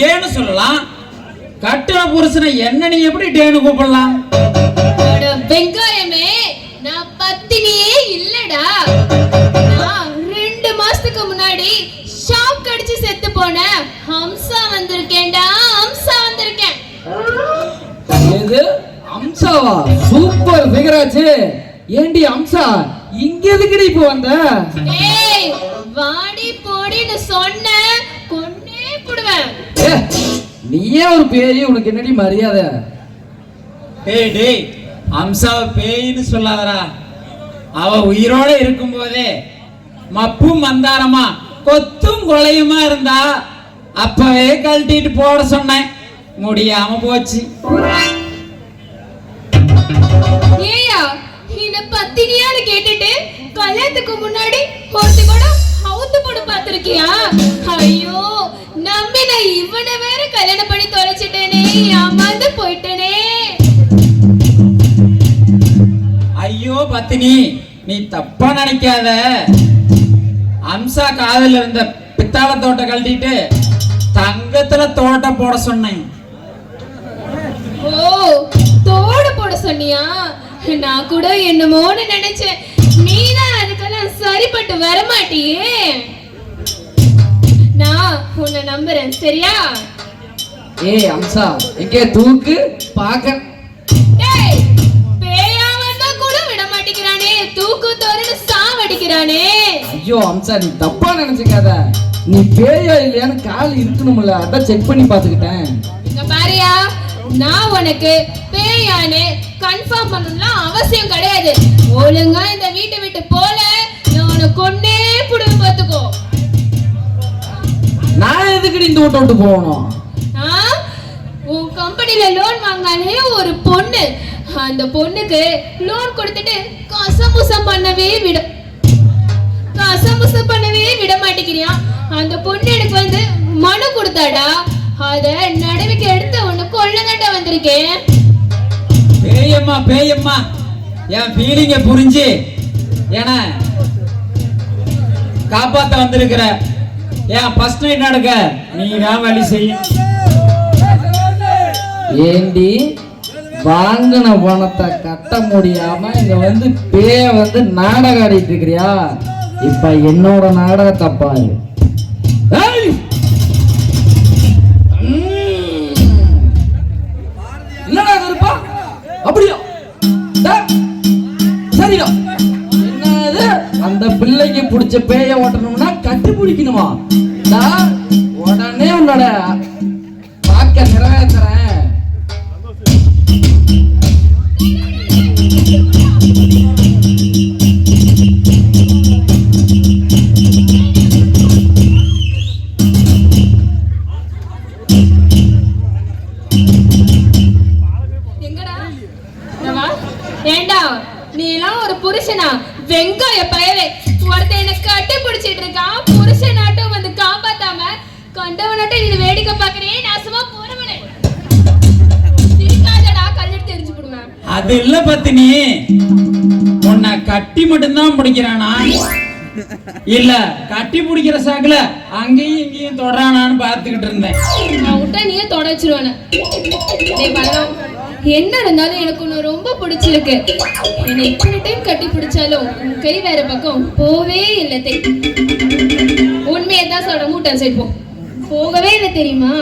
டேன்னு சொல்லலாம். கட்டுன புருஷனை என்ன நீ எப்படி டேன்னு கூப்பிடலாம்? வெங்காயமே, நான் பத்தினியே இல்லடா. நான் 2 மாசத்துக்கு முன்னாடி ஷாக் அடிச்சு செத்து போன ஹம்சா வந்திருக்கேன்டா. ஹம்சா வந்திருக்கேன். எது அம்சாவா? சூப்பர் ஃபிகராச்சு. ஏண்டி அம்சா இங்க எதுக்குடி இப்ப வந்த? ஏய் வாடி போடின்னு சொன்ன கொன்னே போடுவேன். நீயே ஒரு பேய், உனக்கு என்னடி மரியாதை? டேய் டேய், அம்சாவை பேயின்னு சொல்லாதடா. அவ உயிரோட இருக்கும் போதே மப்பும் மந்தாரமா கொத்தும் கொலையுமா இருந்தா அப்பவே கழட்டிட்டு போட சொன்னேன். முடியாம போச்சு. ஏயா இந்த பத்தினியான்னு கேட்டுட்டு கல்யாணத்துக்கு முன்னாடி ஒருத்தி கூட அவுத்து போட பாத்திருக்கியா? ஐயோ நம்பின இவனை வேற கல்யாணம் பண்ணி தொலைச்சிட்டேனே, ஏமாந்து போயிட்டேனே. ஐயோ பத்தினி, நீ தப்பா நினைக்காத. அம்சா காதல இருந்த பித்தாள தோட்டை கழட்டிட்டு தங்கத்துல தோட்ட போட சொன்னேன். ஓ தோடு போட சொன்னியா? நான் கூட என்னமோன்னு நினைச்சேன். நீதான் அதுக்கெல்லாம் சரிப்பட்டு வரமாட்டியே. நான் உன்னை நம்புறேன், சரியா? ஏய் அம்சா, எங்கே தூக்கு பாக்க. டேய் பேயா வந்தா கூட விட மாட்டேங்கிறானே, தூக்கு தோறுன்னு சாவடிக்கிறானே. ஐயோ அம்சா, நீ தப்பா நினைச்சுக்காத. நீ பேயா இல்லையான்னு கால் இருக்கணும்ல, அதான் செக் பண்ணி பாத்துக்கிட்டேன். இங்க பாரியா, நான் உனக்கு பேயானே கன்ஃபார்ம் பண்ணணும்லாம் அவசியம் கிடையாது. ஒழுங்கா இந்த வீட்டை விட்டு போல, நான் உன்னை கொன்னே புடுங்க பாத்துக்கோ. நான் எதுக்கு இந்த வீட்டை விட்டு போகணும்? உன் கம்பெனில லோன் வாங்கினாலே ஒரு பொண்ணு, அந்த பொண்ணுக்கு லோன் கொடுத்துட்டு கசமுசம் பண்ணவே விட மாட்டேங்கிறியா? அந்த பொண்ணு எனக்கு வந்து மனு கொடுத்தாடா, அத நடவடிக்கை எடுத்து ஒண்ணு கொள்ளங்கட்ட வந்திருக்கேன். பேயம்மா பேயம்மா, என் ஃபீலிங்க புரிஞ்சு ஏன்னா காப்பாத்த வந்திருக்கிற. ஏன் ஃபர்ஸ்ட் நைட் நடக்க நீ தான் வழி செய்ய. ஏண்டி வாங்கின பணத்தை கட்ட முடியாம இங்க வந்து பேய வந்து நாடகம் ஆடிட்டு இருக்கிறியா? இப்ப என்னோட நாடகத்தை பாரு. என்னடா இருப்பா அப்படியா? சரியா? என்னது அந்த பிள்ளைக்கு பிடிச்ச பேய ஓட்டணும்னா கட்டி பிடிக்கணுமா? உடனே உன்னோட வாக்க நிறைவேற்றுறேன். ஏண்டா நீ எல்லாம் ஒரு புருஷனா? வெங்காய பயவே, ஒருத்த என்ன கட்டி பிடிச்சிட்டு இருக்கான். புருஷனாட்டும் வந்து காப்பாத்தாம கண்டவனாட்டும் நீ வேடிக்கை பாக்குறே. நாசமா போறவனே, சிரிக்காதடா, கல்லெடுத்து எரிஞ்சு போடுவேன். அது இல்ல பத்தினி, உன்னை கட்டி மட்டும்தான் பிடிக்கிறானா இல்ல கட்டி பிடிக்கிற சாக்குல அங்கேயும் இங்கேயும் தொடரானான்னு பார்த்துக்கிட்டு இருந்தேன். நான் விட்டா நீயே தொட வச்சிருவானே. என்ன இருந்தாலும் எனக்கு ஒண்ணு ரொம்ப பிடிச்சிருக்கு. என்னை இத்தனை டைம் கட்டி பிடிச்சாலும் உன் கை வேற பக்கம் போவே இல்லை. உண்மையை தான் சொல்ற, மூட்டை சைடு போகவே இல்லை தெரியுமா?